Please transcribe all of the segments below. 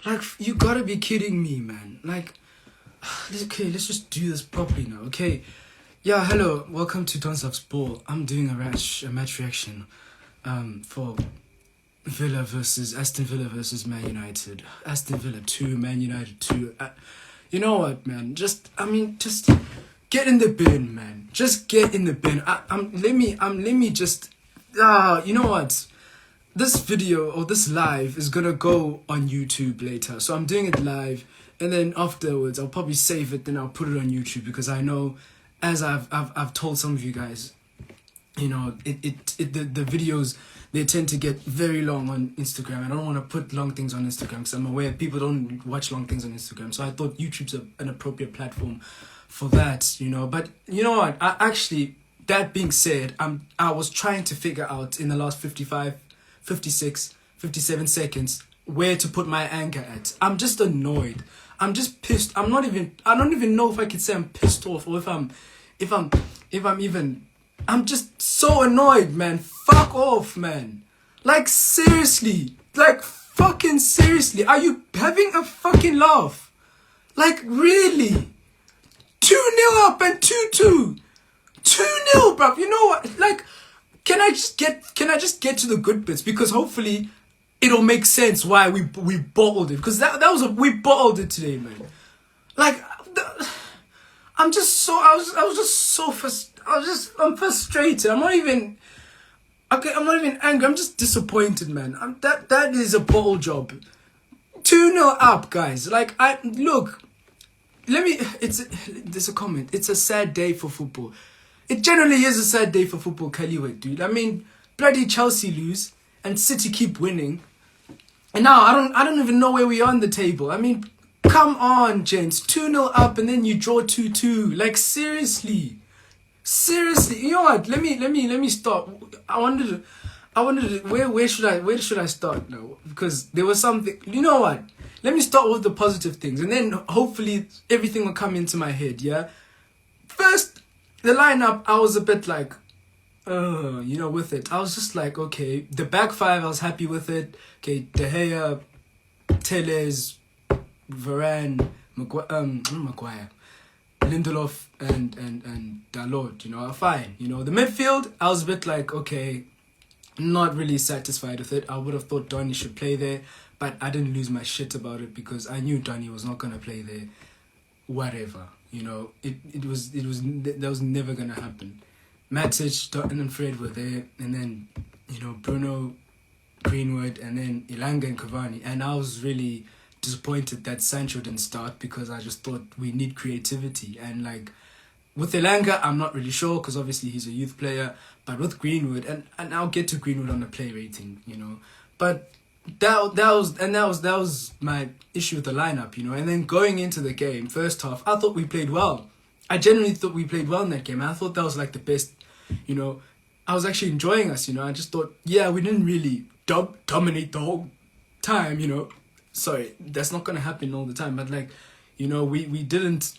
Like, you gotta be kidding me, man. Like, okay, let's just do this properly now, okay? Yeah, hello, welcome to Don't Stop Sport. I'm doing a match reaction for Aston Villa versus Man United. Aston Villa 2, Man United 2. You know what, man? Just get in the bin, man. Just get in the bin. You know what? This video or this live is gonna go on YouTube later. So I'm doing it live, and then afterwards I'll probably save it, then I'll put it on YouTube, because I know, as I've told some of you guys, you know, the videos, they tend to get very long on Instagram. I don't want to put long things on Instagram because I'm aware people don't watch long things on Instagram. So I thought YouTube's an appropriate platform for that, you know. But you know what? That being said, I was trying to figure out in the last 55, 56, 57 seconds where to put my anger at. I'm just annoyed. I'm just pissed. I don't even know if I could say I'm pissed off, or I'm just so annoyed, man. Fuck off, man. Like, seriously. Like, fucking seriously. Are you having a fucking laugh? Like, really? 2-0 up and 2-2. 2-0, bruv. You know what? Like, can I just get to the good bits? Because hopefully it'll make sense why we bottled it. Because we bottled it today, man. Like, I'm frustrated. I'm not even angry. I'm just disappointed, man. That is a bottle job. 2-0 up, guys. Like, there's a comment. It's a sad day for football. It generally is a sad day for football, Kaliwet, dude. I mean, bloody Chelsea lose and City keep winning. And now I don't even know where we are on the table. I mean, come on, gents. 2-0 up and then you draw 2-2. Like, seriously. Seriously. You know what? Let me start. I wanted to where should I start now? Because there was something. You know what? Let me start with the positive things, and then hopefully everything will come into my head, yeah? First, the lineup, I was a bit like, with it. I was just like, okay, the back five, I was happy with it. Okay, De Gea, Telles, Varane, Maguire, Lindelof, and Dalot, you know, fine. You know, the midfield, I was a bit like, okay, not really satisfied with it. I would have thought Donny should play there, but I didn't lose my shit about it because I knew Donny was not gonna play there. Whatever, you know, that was never gonna happen. Matic, Dotton and Fred were there, and then, you know, Bruno, Greenwood, and then Ilanga and Cavani. And I was really disappointed that Sancho didn't start because I just thought we need creativity. And like, with Ilanga, I'm not really sure because obviously he's a youth player. But with Greenwood, and I'll get to Greenwood on the play rating, you know. But that was my issue with the lineup, you know. And then going into the game, first half, I thought we played well. I genuinely thought we played well in that game. I thought that was like the best, you know. I was actually enjoying us, you know. I just thought, yeah, we didn't really dominate the whole time, you know. Sorry, that's not going to happen all the time. But like, you know, we didn't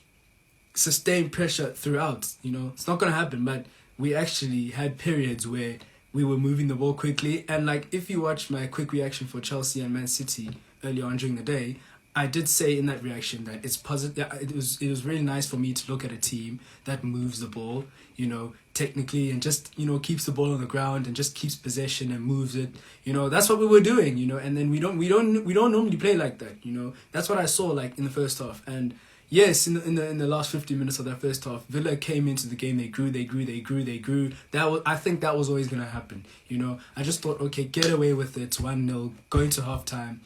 sustain pressure throughout, you know. It's not going to happen, but we actually had periods where we were moving the ball quickly. And like, if you watch my quick reaction for Chelsea and Man City earlier on during the day, I did say in that reaction that it's positive. It was really nice for me to look at a team that moves the ball, you know, technically, and just, you know, keeps the ball on the ground and just keeps possession and moves it. You know, that's what we were doing, you know. And then we don't normally play like that, you know. That's what I saw like in the first half. And yes, in the last 50 minutes of that first half, Villa came into the game. They grew. I think that was always gonna happen. You know, I just thought, okay, get away with it. 1-0, going to halftime.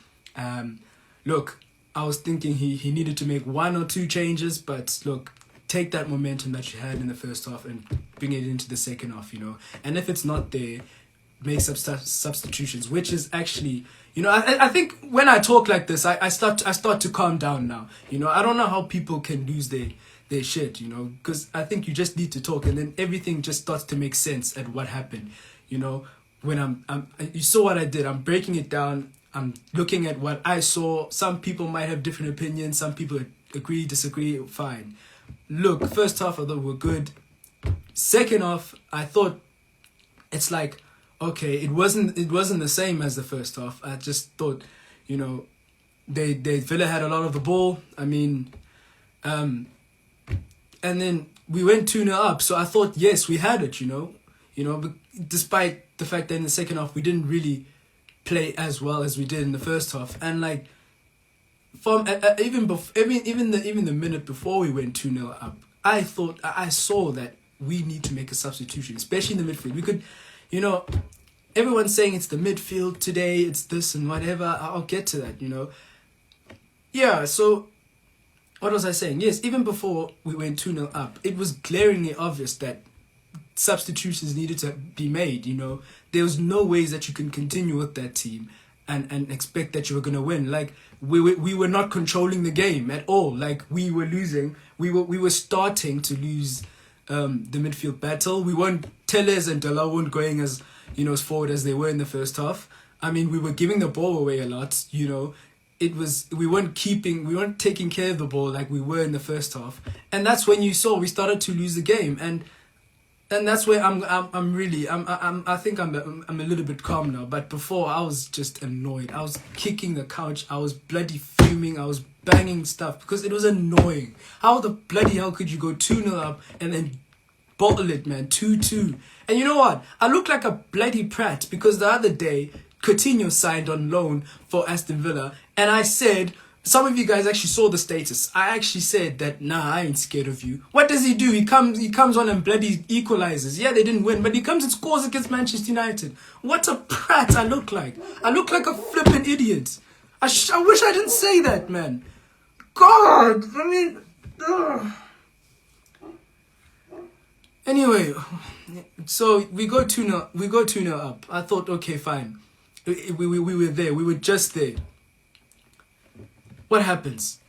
Look, I was thinking he needed to make 1 or 2 changes, but look, take that momentum that you had in the first half and bring it into the second half. You know, and if it's not there, make substitutions, which is actually, you know, I think when I talk like this, I start to calm down now. You know, I don't know how people can lose their shit, you know, because I think you just need to talk and then everything just starts to make sense at what happened. You know, when you saw what I did, I'm breaking it down. I'm looking at what I saw. Some people might have different opinions. Some people agree, disagree, fine. Look, first half I thought we were good. Second half, I thought it's like, okay, it wasn't the same as the first half. I just thought, you know, Villa had a lot of the ball. I mean, and then we went 2-0 up. So I thought, yes, we had it. But despite the fact that in the second half we didn't really play as well as we did in the first half, and like from even the minute before we went 2-0 up, I saw that we need to make a substitution, especially in the midfield. We could, everyone's saying it's the midfield today, it's this and whatever. I'll get to that, Yeah, so what was I saying? Yes, even before we went 2-0 up, it was glaringly obvious that substitutions needed to be made. There was no ways that you can continue with that team and expect that you were going to win. Like, we were not controlling the game at all. Like, we were losing. We were starting to lose the midfield battle. We weren't, Tellez and Dela weren't going as forward as they were in the first half. I mean, we were giving the ball away a lot. We weren't taking care of the ball like we were in the first half, and that's when you saw we started to lose the game. And that's where I think I'm a little bit calm now. But before, I was just annoyed. I was kicking the couch. I was bloody fuming. I was banging stuff because it was annoying. How the bloody hell could you go 2-0 up and then bottle it, man? 2-2. And you know what? I look like a bloody prat because the other day Coutinho signed on loan for Aston Villa, and I said, some of you guys actually saw the status. I actually said that, nah, I ain't scared of you. What does he do? He comes on and bloody equalizes. Yeah, they didn't win, but he comes and scores against Manchester United. What a prat I look like. I look like a flippin' idiot. I wish I didn't say that, man. God, I mean... Ugh. Anyway, so we go 2-0 up. I thought, okay, fine. We were there. We were just there. What happens?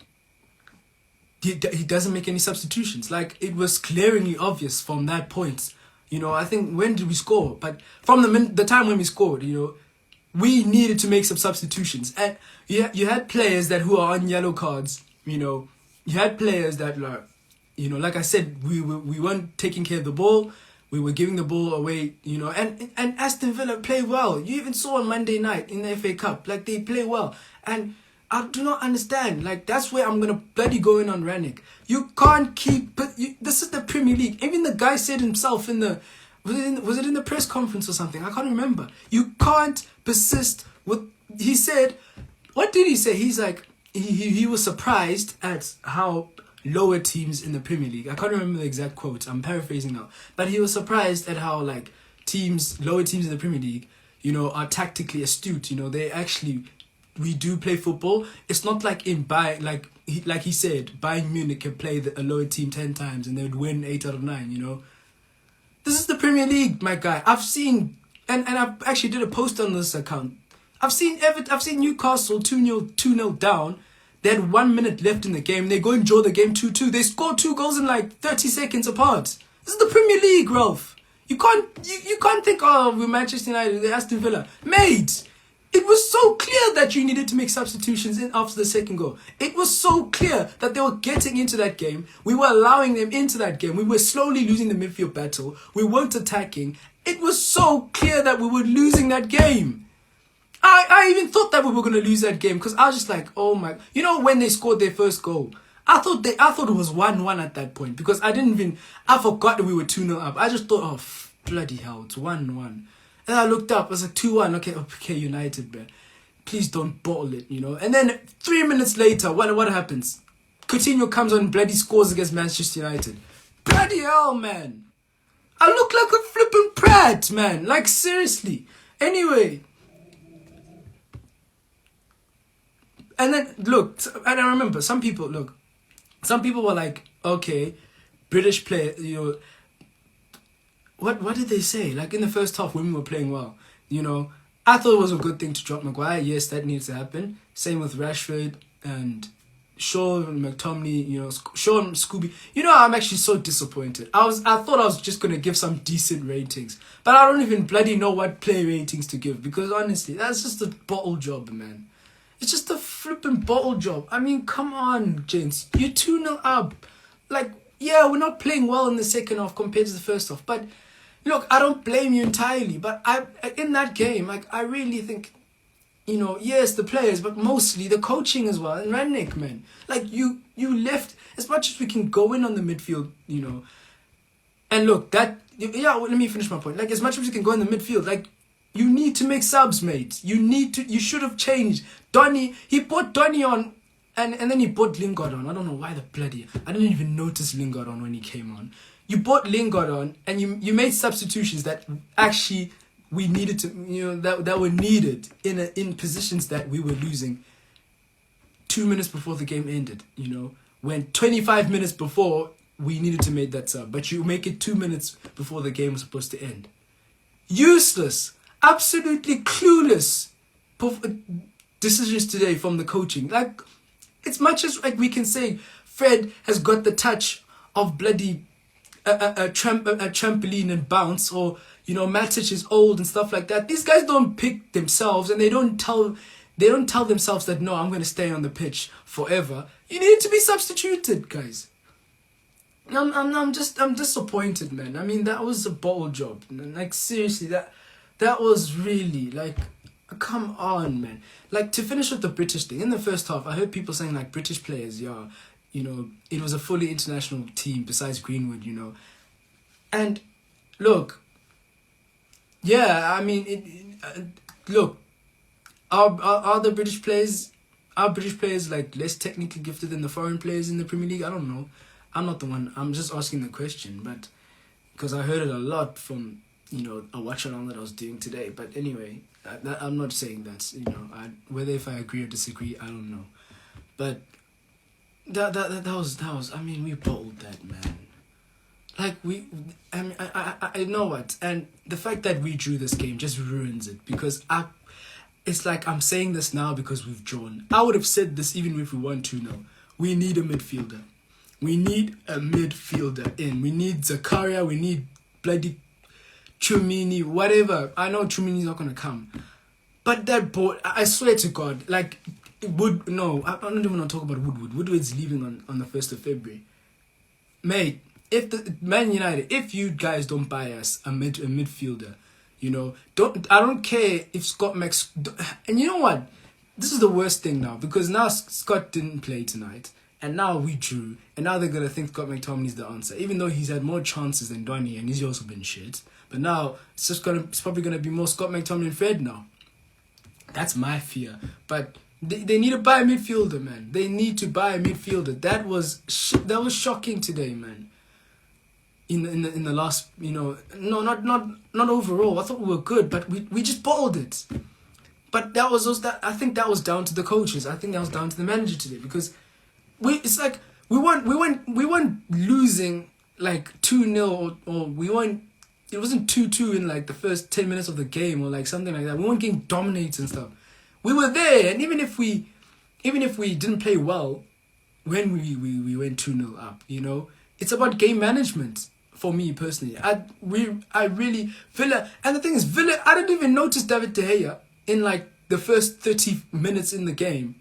He doesn't make any substitutions. Like, it was glaringly obvious from that point. I think, when did we score? But from the time when we scored, we needed to make some substitutions. And you had players who are on yellow cards. You had players that, like I said, we weren't taking care of the ball. We were giving the ball away, and Aston Villa play well. You even saw on Monday night in the FA Cup, like, they play well. And I do not understand. Like, that's where I'm going to bloody go in on Ranić. You can't keep... this is the Premier League. Even the guy said himself in the... Was it in the press conference or something? I can't remember. You can't persist with... He said... What did he say? He's like... He was surprised at how lower teams in the Premier League... I can't remember the exact quote. I'm paraphrasing now. But he was surprised at how, like, lower teams in the Premier League, are tactically astute. They actually... We do play football. It's not like in like he said, Bayern Munich can play a lower team 10 times and they would win 8 out of 9, This is the Premier League, my guy. I've seen, and I actually did a post on this account. I've seen Newcastle 2-0 down. They had 1 minute left in the game. They go and draw the game 2-2. They scored 2 goals in like 30 seconds apart. This is the Premier League, Ralph. You can't think, oh, we're Manchester United, they're Aston Villa. Mate! It was so clear that you needed to make substitutions after the second goal. It was so clear that they were getting into that game. We were allowing them into that game. We were slowly losing the midfield battle. We weren't attacking. It was so clear that we were losing that game. I even thought that we were going to lose that game because I was just like, oh my... when they scored their first goal, I thought it was 1-1 at that point because I forgot that we were 2-0 up. I just thought, oh, bloody hell, it's 1-1. And I looked up, I was like, 2-1, okay, United, man. Please don't bottle it, And then 3 minutes later, what happens? Coutinho comes on and bloody scores against Manchester United. Bloody hell, man. I look like a flippin' prat, man. Like, seriously. Anyway. And then, look, and I remember, some people were like, okay, British player, What did they say? Like, in the first half, women were playing well. I thought it was a good thing to drop Maguire. Yes, that needs to happen. Same with Rashford and Shaw and McTominay, Shaw and Scooby. I'm actually so disappointed. I thought I was just going to give some decent ratings. But I don't even bloody know what player ratings to give. Because honestly, that's just a bottle job, man. It's just a flipping bottle job. I mean, come on, gents. You're 2-0 up. Like, yeah, we're not playing well in the second half compared to the first half. But... Look, I don't blame you entirely, but in that game, like, I really think you know, yes, the players, but mostly the coaching as well. And Rangnick, man, like you left as much as we can go in on the midfield, you know. And look, let me finish my point. Like, as much as we can go in the midfield, like, you need to make subs, mate. You should have changed. Donny, he put Donny on, and then he put Lingard on. I don't know why I didn't even notice Lingard on when he came on. You put Lingard on, and you made substitutions that actually we needed to, you know, that were needed in positions that we were losing 2 minutes before the game ended, you know, when 25 minutes before we needed to make that sub, but you make it 2 minutes before the game was supposed to end. Useless, absolutely clueless decisions today from the coaching. Like, it's much as like we can say Fred has got the touch of bloody a trampoline and bounce, or, you know, Matic is old and stuff like that. These guys don't pick themselves, and they don't tell themselves that, no, I'm going to stay on the pitch forever. You need to be substituted, guys. I'm disappointed, man. I mean, that was a bold job. Like, seriously, that was really, like, come on, man. Like, to finish with the British thing, in the first half, I heard people saying, like, British players, yeah, you know, it was a fully international team besides Greenwood, you know. And, look, yeah, I mean, look, are the British players, like, less technically gifted than the foreign players in the Premier League? I don't know. I'm not the one. I'm just asking the question, but because I heard it a lot from, you know, a watch along that I was doing today. But anyway, I'm not saying that, you know, whether if I agree or disagree, I don't know. But that was. I mean, we bottled that, man. Like, I know what, and the fact that we drew this game just ruins it, because it's like I'm saying this now because we've drawn. I would have said this even if we won 2-0. We need a midfielder. We need a midfielder in. We need Zakaria. We need bloody Chumini, whatever. I know Chumini's not going to come. But that boy, I swear to God, like, I don't even want to talk about Woodward. Woodward's leaving on the 1st of February. Mate, if the Man United, if you guys don't buy us a midfielder, you know, I don't care if Scott Max... And you know what? This is the worst thing now, because now Scott didn't play tonight. And now we drew, and now they're going to think Scott McTominay's the answer, even though he's had more chances than Donny, and he's also been shit. But now, it's probably going to be more Scott McTominay and Fred now. That's my fear. But they need to buy a midfielder, man. They need to buy a midfielder. That was shocking today, man. In the last, you know, no, not overall. I thought we were good, but we just bottled it. But that was also, I think that was down to the coaches. I think that was down to the manager today, because it's like we weren't losing like 2-0 or we weren't. It wasn't 2-2 in like the first 10 minutes of the game or like something like that. We weren't getting dominated and stuff. We were there, and even if we didn't play well when we went 2-0 up, you know, it's about game management for me personally. I really Villa, and the thing is, Villa, I didn't even notice David De Gea in like the first 30 minutes in the game,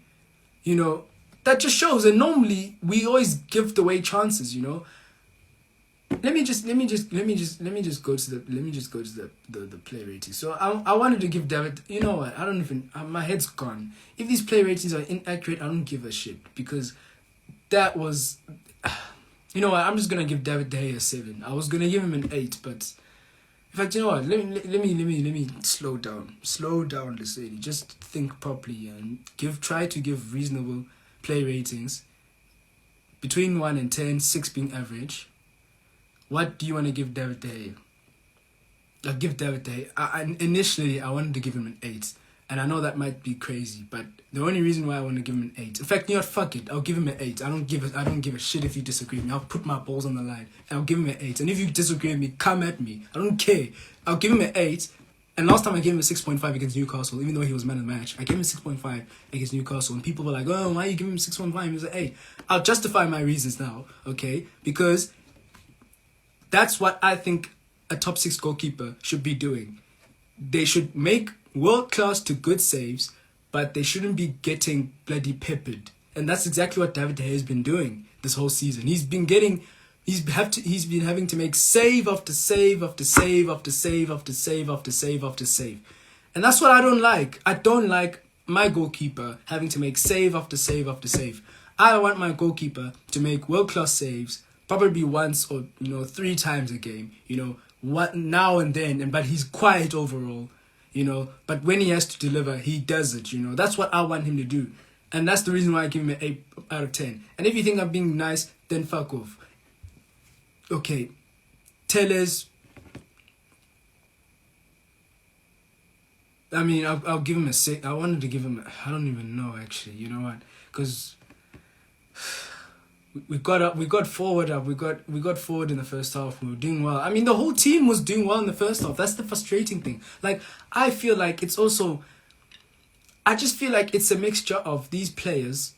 you know. That just shows, and normally we always give away chances, you know. Let me just go to the play rating. So I wanted to give David. You know what? I don't even. My head's gone. If these play ratings are inaccurate, I don't give a shit, because that was. You know what? I'm just gonna give David De Gea a 7. I was gonna give him an 8, but in fact, you know what? Let me slow down. Slow down, this lady. Just think properly and try to give reasonable play ratings between 1 and 10, 6 being average. What do you want to give David De Gea? I'll give David De Gea. Initially, I wanted to give him an 8. And I know that might be crazy, but the only reason why I want to give him an 8... In fact, you know what? Fuck it. I'll give him an 8. I don't give a shit if you disagree with me. I'll put my balls on the line. And I'll give him an 8. And if you disagree with me, come at me. I don't care. I'll give him an 8. And last time I gave him a 6.5 against Newcastle, even though he was man of the match, I gave him a 6.5 against Newcastle. And people were like, oh, why are you giving him 6.5? He was like, 8. I'll justify my reasons now, okay? Because that's what I think a top 6 goalkeeper should be doing. They should make world-class to good saves, but they shouldn't be getting bloody peppered. And that's exactly what David De Gea has been doing this whole season. He's been having to make save after save after save after save after save after save after save. And that's what I don't like. I don't like my goalkeeper having to make save after save after save. I want my goalkeeper to make world-class saves, probably once or 3 times a game. What now and then, but he's quiet overall. But when he has to deliver, he does it. That's what I want him to do, and that's the reason why I give him an 8 out of 10. And if you think I'm being nice, then fuck off. Okay, Tellez. I mean, I'll give him a 6. I wanted to give him. I don't even know actually. You know what? Because we got forward up. We got forward in the first half. We were doing well. I mean, the whole team was doing well in the first half. That's the frustrating thing. Like, I feel like it's also. I just feel like it's a mixture of these players.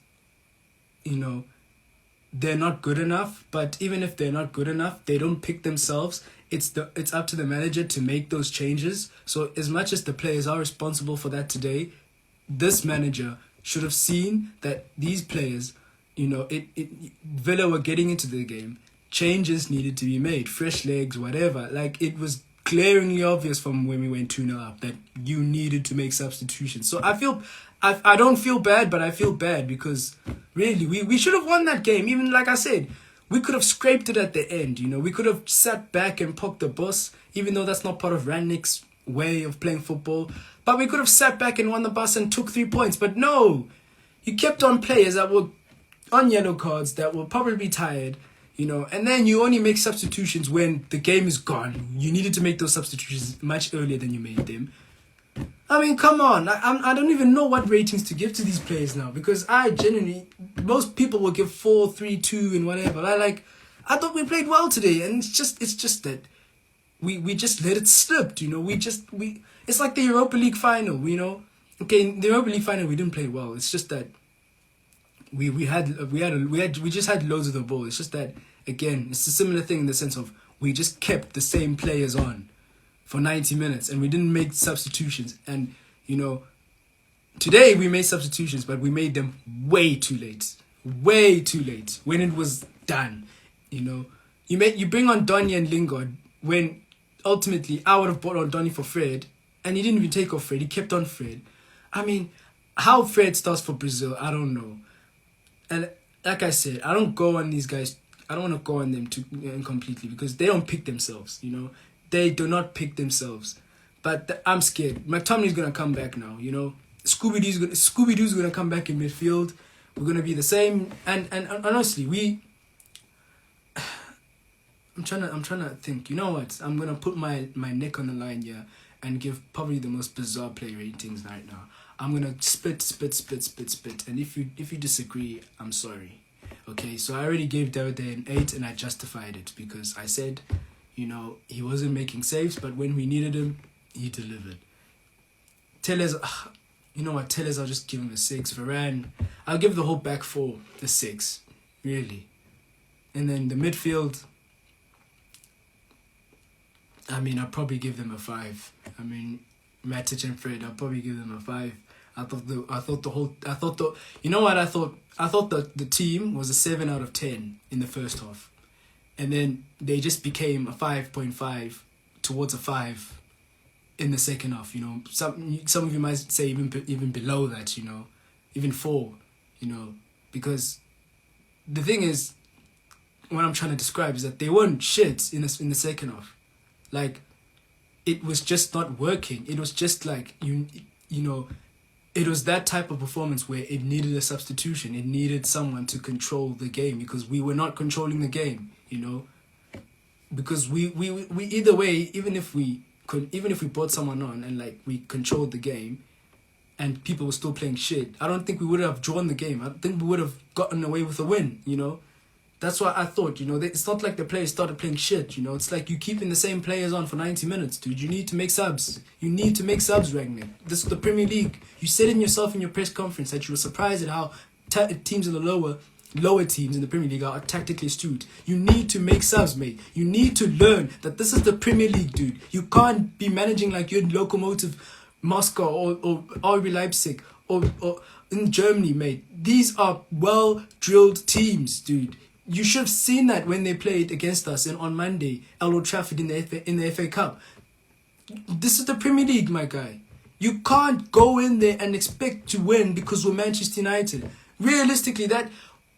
They're not good enough. But even if they're not good enough, they don't pick themselves. It's up to the manager to make those changes. So as much as the players are responsible for that today, this manager should have seen that these players, Villa were getting into the game. Changes needed to be made, fresh legs, whatever. Like, it was glaringly obvious from when we went 2-0 up that you needed to make substitutions. So I don't feel bad, but I feel bad because really we should have won that game. Even like I said, we could have scraped it at the end. We could have sat back and poked the bus, even though that's not part of Rangnick's way of playing football. But we could have sat back and won the bus and took 3 points. But no, you kept on players that were on yellow cards, that will probably be tired, and then you only make substitutions when the game is gone. You needed to make those substitutions much earlier than you made them. I mean, come on. I don't even know what ratings to give to these players now, because I genuinely, most people will give 4, 3, 2 and whatever. I thought we played well today, and it's just that we just let it slip, it's like the Europa League final, Okay, in the Europa League final we didn't play well. It's just that we just had loads of the ball. It's just that, again, it's a similar thing in the sense of we just kept the same players on for 90 minutes and we didn't make substitutions. And today we made substitutions, but we made them way too late when it was done. You bring on Donny and Lingard when ultimately I would have brought on Donny for Fred, and he didn't even take off Fred. He kept on Fred. I mean, how Fred starts for Brazil, I don't know. And like I said, I don't go on these guys. I don't want to go on them completely because they don't pick themselves. They do not pick themselves. But I'm scared. McTominay's gonna come back now. Scooby-Doo's gonna come back in midfield. We're gonna be the same. And honestly, I'm trying to think. You know what? I'm gonna put my neck on the line here and give probably the most bizarre play ratings right now. I'm gonna split. And if you disagree, I'm sorry. Okay, so I already gave David an 8 and I justified it because I said, he wasn't making saves, but when we needed him, he delivered. Tellez, Tellez, I'll just give him a 6. Varane, I'll give the whole back four a 6, really. And then the midfield, I mean, I'll probably give them a 5. I mean, Matic and Fred, I'll probably give them a 5. I thought the team was a 7 out of 10 in the first half. And then they just became a 5.5 towards a 5 in the second half. Some of you might say even below that, even 4, because the thing is, what I'm trying to describe is that they weren't shit in the second half. Like, it was just not working. It was just like, it was that type of performance where it needed a substitution. It needed someone to control the game because we were not controlling the game, because we either way, even if we brought someone on and we controlled the game and people were still playing shit, I don't think we would have drawn the game. I think we would have gotten away with a win, That's what I thought, It's not like the players started playing shit, It's like you keeping the same players on for 90 minutes, dude. You need to make subs. Ragnar. This is the Premier League. You said it yourself in your press conference that you were surprised at how teams in the lower teams in the Premier League are tactically astute. You need to make subs, mate. You need to learn that this is the Premier League, dude. You can't be managing like you're in Lokomotiv Moscow or RB Leipzig or in Germany, mate. These are well-drilled teams, dude. You should have seen that when they played against us on Monday, at Old Trafford in the FA Cup. This is the Premier League, my guy. You can't go in there and expect to win because we're Manchester United. Realistically,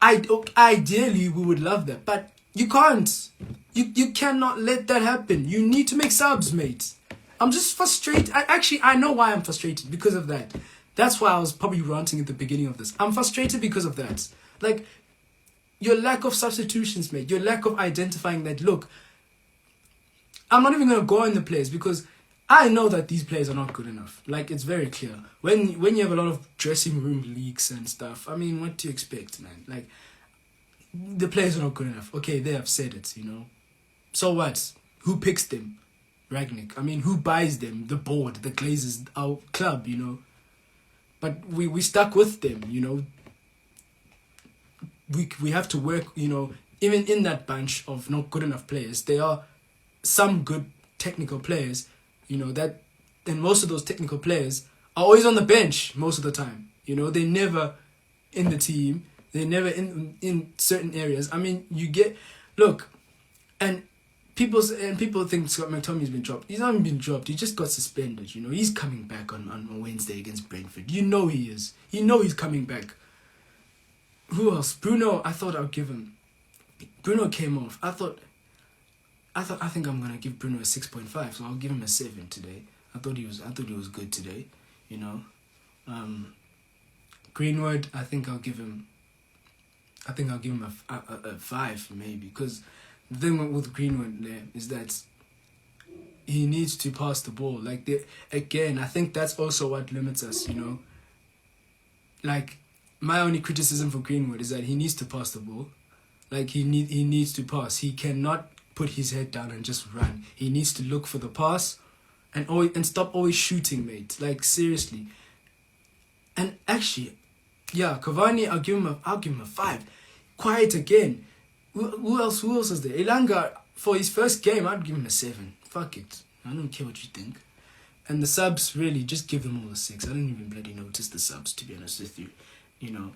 ideally we would love that, but you can't. You cannot let that happen. You need to make subs, mate. I'm just frustrated. I know why I'm frustrated, because of that. That's why I was probably ranting at the beginning of this. I'm frustrated because of that. Like, your lack of substitutions, mate. Your lack of identifying that, look, I'm not even going to go in the players because I know that these players are not good enough. Like, it's very clear. When you have a lot of dressing room leaks and stuff, I mean, what do you expect, man? Like, the players are not good enough. Okay, they have said it, you know. So what? Who picks them? Ragnick. I mean, who buys them? The board, the Glazers, our club, you know. But we stuck with them, you know. We have to work, you know, even in that bunch of not good enough players, there are some good technical players, you know, that, and most of those technical players are always on the bench most of the time. You know, they're never in the team. They're never in certain areas. I mean, look, and people think Scott McTominay's been dropped. He's not even been dropped. He just got suspended, you know. He's coming back on Wednesday against Brentford. You know he is. You know he's coming back. Who else? Bruno, I thought I'd give him. Bruno came off. I think I'm gonna give Bruno a 6.5, so I'll give him a 7 today. I thought he was good today, you know. Greenwood, I think I'll give him a 5 maybe, because the thing with Greenwood there is that he needs to pass the ball. Like, again, I think that's also what limits us, you know. Like, my only criticism for Greenwood is that he needs to pass the ball. Like, he needs to pass. He cannot put his head down and just run. He needs to look for the pass and stop always shooting, mate. Like, seriously. And actually, yeah, Cavani, I'll give him a 5. Quiet again. Who else is there? Elanga, for his first game, I'd give him a 7. Fuck it. I don't care what you think. And the subs, really, just give them all a 6. I don't even bloody notice the subs, to be honest with you. You know.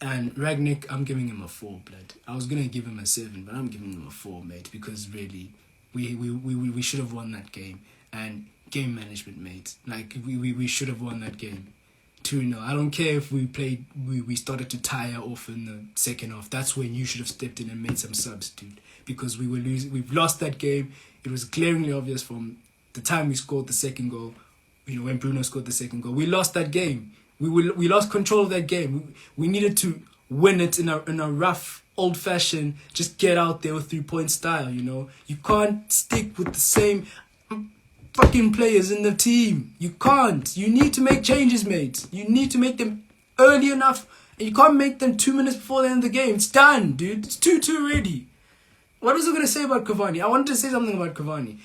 And Ragnick, I'm giving him a 4, blood. I was going to give him a 7, but I'm giving him a 4, mate, because really, we should have won that game. And game management, mate. Like, we should have won that game. 2-0. I don't care if we started to tire off in the second half. That's when you should have stepped in and made some subs, dude. Because we were losing. We've lost that game. It was glaringly obvious from the time we scored the second goal. You know, when Bruno scored the second goal, we lost that game. We lost control of that game. We needed to win it in a rough, old-fashioned, just get out there with 3-point style. You know, you can't stick with the same fucking players in the team. You can't. You need to make changes, mate. You need to make them early enough, and you can't make them 2 minutes before the end of the game. It's done, dude. It's 2-2 already. What was I going to say about Cavani? I wanted to say something about Cavani.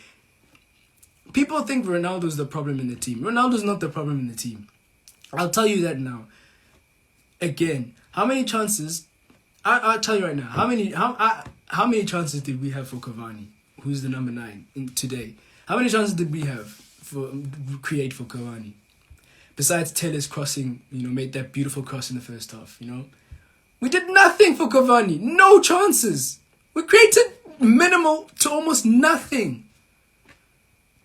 People think Ronaldo's the problem in the team. Ronaldo's not the problem in the team. I'll tell you that now. Again, how many chances? I'll tell you right now. How many chances did we have for Cavani, who's the number 9 today? How many chances did we have create for Cavani? Besides Tellez crossing, you know, made that beautiful cross in the first half, you know. We did nothing for Cavani. No chances. We created minimal to almost nothing.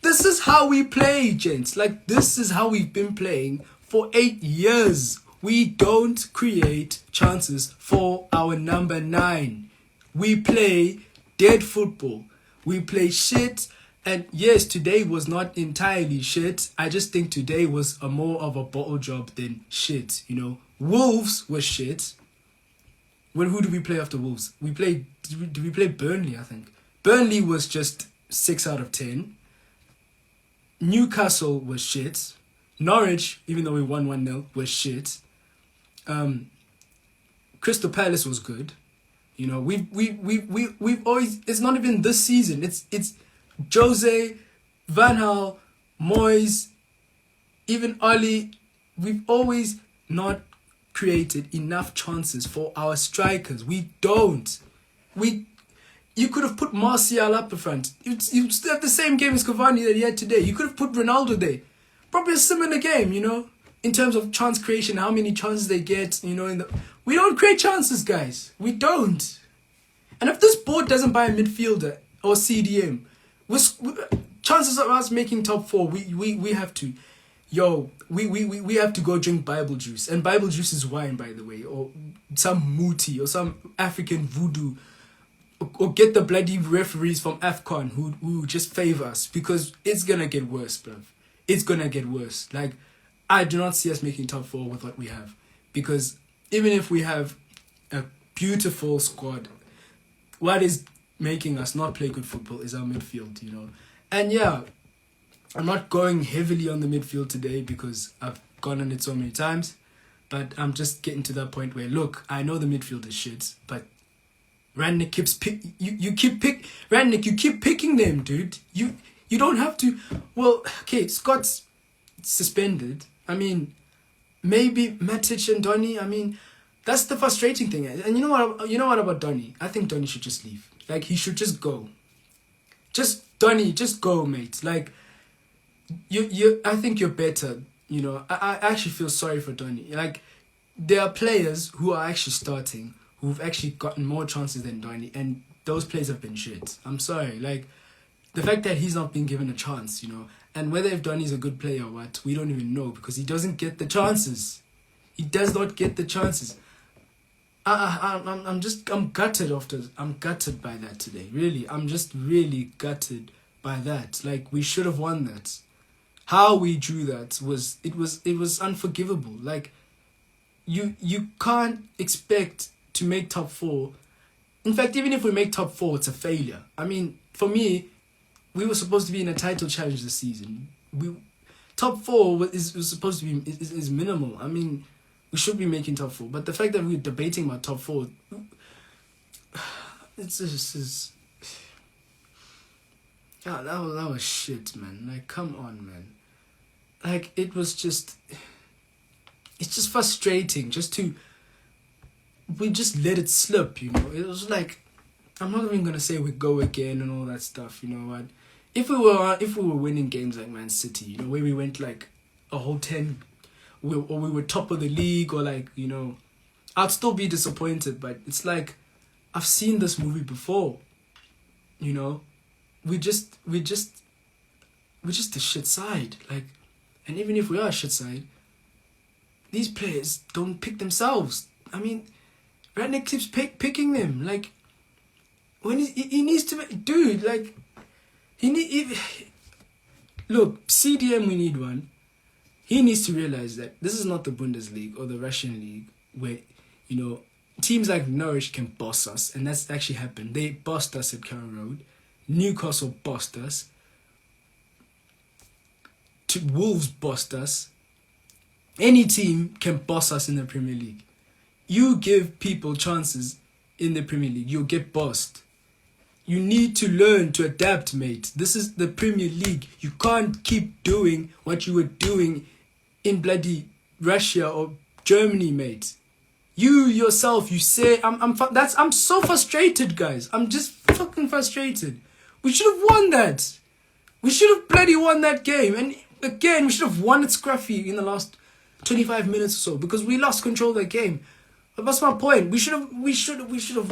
This is how we play, gents. Like, this is how we've been playing for 8 years. We don't create chances for our number 9. We play dead football. We play shit. And yes, today was not entirely shit. I just think today was more of a bottle job than shit, you know. Wolves was shit. Who did we play after Wolves? Did we play Burnley, I think? Burnley was just 6 out of 10. Newcastle was shit. Norwich, even though we won 1-0, was shit. Crystal Palace was good. You know, we've always, it's not even this season. It's Jose, Van Gaal, Moyes, even Oli. We've always not created enough chances for our strikers. We don't. You could have put Martial up the front. You still have the same game as Cavani that he had today. You could have put Ronaldo there. Probably a similar game, you know, in terms of chance creation, how many chances they get, you know. We don't create chances, guys. We don't. And if this board doesn't buy a midfielder or CDM, chances of us making top 4, we have to. yo, we have to go drink Bible juice. And Bible juice is wine, by the way, or some muti or some African voodoo. Or get the bloody referees from AFCON who just favor us, because it's gonna get worse, bruv. It's gonna get worse. Like, I do not see us making top 4 with what we have. Because even if we have a beautiful squad, what is making us not play good football is our midfield, you know. And yeah, I'm not going heavily on the midfield today because I've gone on it so many times. But I'm just getting to that point where, look, I know the midfield is shit, but Rangnick keeps you keep picking them, dude. You don't have to. Well, okay, Scott's suspended. I mean, maybe Matic and Donny. I mean, that's the frustrating thing. And you know what about Donny? I think Donny should just leave. Like, he should just go. Donny, just go, mate. Like, I think you're better. You know, I actually feel sorry for Donny. Like, there are players who are actually starting who've actually gotten more chances than Donny, and those players have been shit. I'm sorry. Like, the fact that he's not being given a chance, you know, and whether if Donny's a good player or what, we don't even know, because he doesn't get the chances. He does not get the chances. I'm gutted I'm gutted by that today. Really, I'm just really gutted by that. Like, we should have won that. How we drew that was unforgivable. Like, you can't expect to make top 4. In fact, even if we make top 4, it's a failure. I mean, for me, we were supposed to be in a title challenge this season. Top 4 is supposed to be is minimal. I mean, we should be making top 4. But the fact that we're debating about top 4, it's just yeah, that was shit, man. Like, come on, man. Like, it's just frustrating we just let it slip, you know. It was like, I'm not even gonna say we go again and all that stuff, you know what. If we were winning games like Man City, you know, where we went like a whole 10, or we were top of the league, or like, you know, I'd still be disappointed. But it's like, I've seen this movie before, you know. We're just a shit side, like, and even if we are a shit side, these players don't pick themselves. I mean, Rangnick keeps picking them. Like, when he needs to dude, like, look, CDM, we need one. He needs to realize that this is not the Bundesliga or the Russian league where, you know, teams like Norwich can boss us, and that's actually happened. They bossed us at Carrow Road. Newcastle bossed us. Wolves bossed us. Any team can boss us in the Premier League. You give people chances in the Premier League, you'll get bossed. You need to learn to adapt, mate. This is the Premier League. You can't keep doing what you were doing in bloody Russia or Germany, mate. You yourself, you say, I'm so frustrated, guys. I'm just fucking frustrated. We should have won that. We should have bloody won that game. And again, we should have won it scruffy in the last 25 minutes or so, because we lost control of that game. But that's my point. We should have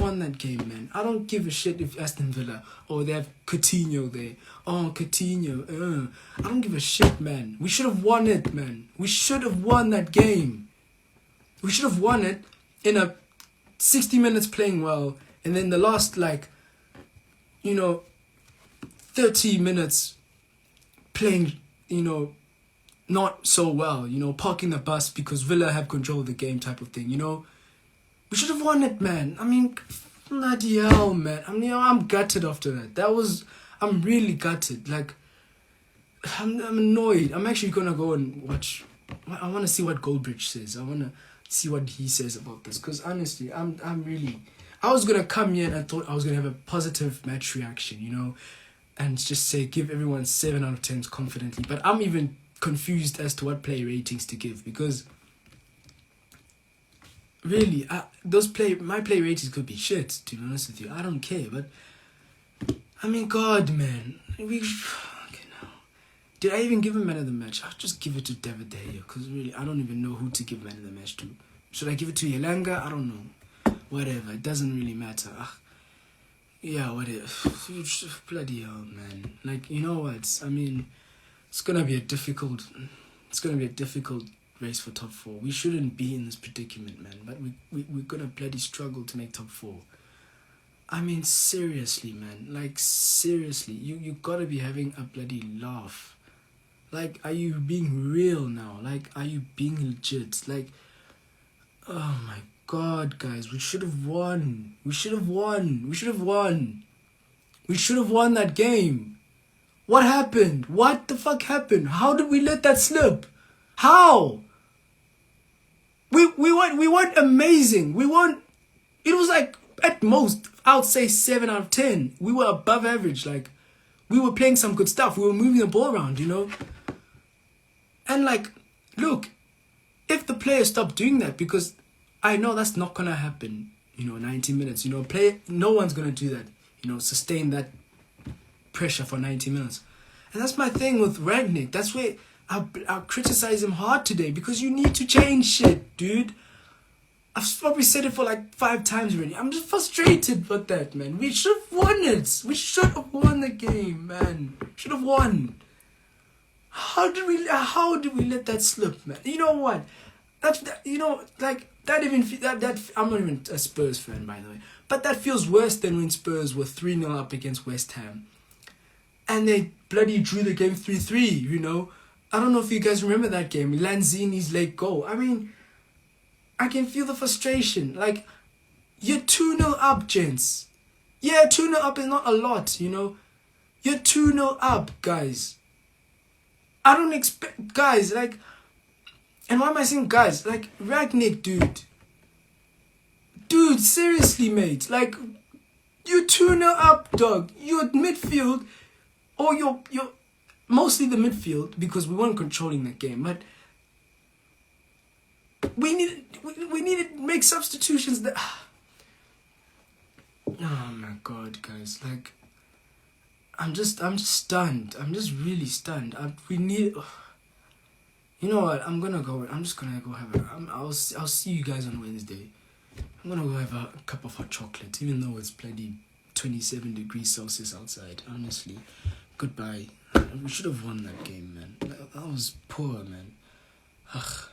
won that game, man. I don't give a shit if Aston Villa or they have Coutinho there. Oh, Coutinho. I don't give a shit, man. We should have won it, man. We should have won that game. We should have won it in a 60 minutes playing well, and then the last, like, you know, 30 minutes playing, you know, not so well, you know, parking the bus because Villa have control of the game type of thing, you know. We should have won it, man. I mean, bloody hell, man. I mean, I'm gutted after that. I'm really gutted. Like, I'm annoyed. I'm actually going to go and watch. I want to see what Goldbridge says. I want to see what he says about this. Because honestly, I was going to come here and I thought I was going to have a positive match reaction, you know, and just say, give everyone 7 out of 10 confidently. But I'm even confused as to what player ratings to give, because really, my play ratings could be shit, to be honest with you. I don't care, but I mean, God, man, did I even give him man of the match? I'll just give it to David De Gea, because really, I don't even know who to give man of the match to. Should I give it to Yelanga? I don't know. Whatever, it doesn't really matter. Yeah, whatever. Bloody hell, man. Like, you know what? I mean, it's gonna be a difficult It's going to be a difficult race for top 4. We shouldn't be in this predicament, man. But we're going to bloody struggle to make top 4. I mean, seriously, man. Like, seriously. You got to be having a bloody laugh. Like, are you being real now? Like, are you being legit? Like, oh my God, guys. We should have won. We should have won. We should have won. We should have won that game. What happened? What the fuck happened? How did we let that slip? How? We weren't amazing. We weren't. It was like, at most, I would say 7 out of 10. We were above average. Like, we were playing some good stuff. We were moving the ball around, you know? And like, look, if the players stop doing that, because I know that's not going to happen, 90 minutes, no one's going to do that, sustain that pressure for 90 minutes. And that's my thing with Rangnick. That's where I'll criticize him hard today, because you need to change shit, dude. I've probably said it for like 5 times already. I'm just frustrated with that, man. We should have won it. We should have won the game, man. Should have won. How did we let that slip, man? You know what? That I'm not even a Spurs fan, by the way. But that feels worse than when Spurs were 3-0 up against West Ham. And they bloody drew the game 3-3, I don't know if you guys remember that game. Lanzini's late goal. I mean, I can feel the frustration. Like, you're 2-0 up, gents. Yeah, 2-0 up is not a lot, You're 2-0 up, guys. I don't expect... Guys, like... And why am I saying guys? Like, Rangnick, dude. Dude, seriously, mate. Like, you're 2-0 up, dog. You're midfield. Or you're... Mostly the midfield, because we weren't controlling that game. But... We need to make substitutions that... Oh my God, guys. Like... I'm just stunned. I'm just really stunned. We need... You know what? I'm just gonna go have I'll see you guys on Wednesday. I'm gonna go have a cup of hot chocolate, even though it's bloody 27 degrees Celsius outside. Honestly, goodbye. We should have won that game, man. That was poor, man. Ugh.